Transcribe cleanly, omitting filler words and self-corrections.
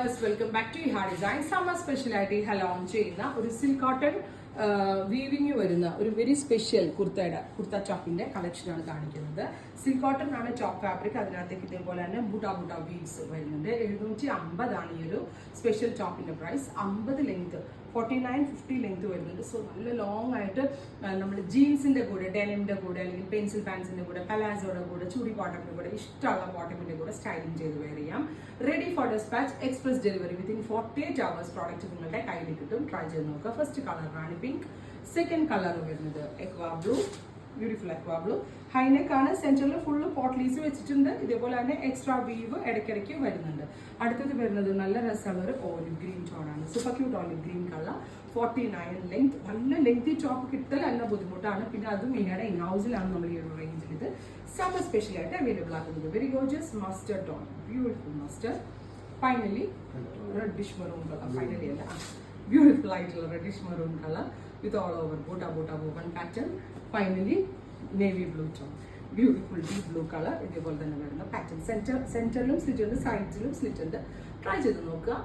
Welcome back to Iha design. Summer സ്പെഷ്യലായിട്ട് Iha launch ചെയ്യുന്ന ഒരു സിൽക്ക് കോട്ടൺ വീവിങ് വരുന്ന ഒരു വെരി സ്പെഷ്യൽ കുർത്ത ടോപ്പിന്റെ കളക്ഷനാണ് കാണിക്കുന്നത്. സിൽക്ക് കോട്ടൺ ആണ് ടോപ്പ് ഫാബ്രിക്. അതിനകത്തേക്ക് ഇതേപോലെ തന്നെ ബുട്ട വീവ്സ് വരുന്നുണ്ട്. 750 ഈ ഒരു സ്പെഷ്യൽ ടോപ്പിന്റെ പ്രൈസ്. 50 ലെങ്ത് 49-50 ലെങ്ത് വരുന്നുണ്ട്. സോ നല്ല ലോങ് ആയിട്ട് നമ്മൾ ജീൻസിന്റെ കൂടെ, ഡെനിമിന്റെ കൂടെ, അല്ലെങ്കിൽ പെൻസിൽ പാൻസിന്റെ കൂടെ, പലാസോയുടെ കൂടെ, ചൂടി ബോട്ടമിന്റെ കൂടെ, ഇഷ്ടമുള്ള ബോട്ടമിന്റെ കൂടെ സ്റ്റൈലിംഗ് ചെയ്ത് വെയർ ചെയ്യാം. Ready for dispatch, express delivery within 48 hours product നിങ്ങളുടെ കയ്യിൽ കിട്ടും. ട്രൈ ചെയ്ത് നോക്കുക. ഫസ്റ്റ് കളർ റാണി പിങ്ക്, സെക്കൻഡ് കളർ വരുന്നത് aqua blue, beautiful aqua blue. High neck ആണ്, സെന്ററിൽ ഫുള്ള് പോട്ട്ലീസ് വെച്ചിട്ടുണ്ട്. ഇതേപോലെ തന്നെ എക്സ്ട്രാ വീവ് ഇടയ്ക്കിടയ്ക്ക് വരുന്നുണ്ട്. അടുത്തത് വരുന്നത് നല്ല രസമുള്ള ഒരു ഓലിവ് ഗ്രീൻ ടോണാണ്. Super cute olive green colour. 49 length. നല്ല ലെങ്തി ടോപ്പ് കിട്ടൽ എന്ന ബുദ്ധിമുട്ടാണ്. പിന്നെ അതും ഇങ്ങനെ ഇൻ ഹൗസിലാണ് നമ്മൾ ഈ ഒരു റേഞ്ചിൽ ഇത് സമ്മർ സ്പെഷ്യൽ ആയിട്ട് അവൈലബിൾ ആക്കുന്നത്. Very gorgeous mustard tone, beautiful mustard. Finally reddish maroon colour. Finally അല്ല, ബ്യൂട്ടിഫുൾ ആയിട്ടുള്ള reddish maroon colour with all over ബൂട്ട woven pattern. Finally navy blue tone, beautiful deep blue colour. ഇതേപോലെ തന്നെ വരുന്ന pattern. സെന്ററിലും slit ഉണ്ട്, സൈഡ്സിലും slit ഉണ്ട്. Try ചെയ്ത് നോക്കുക.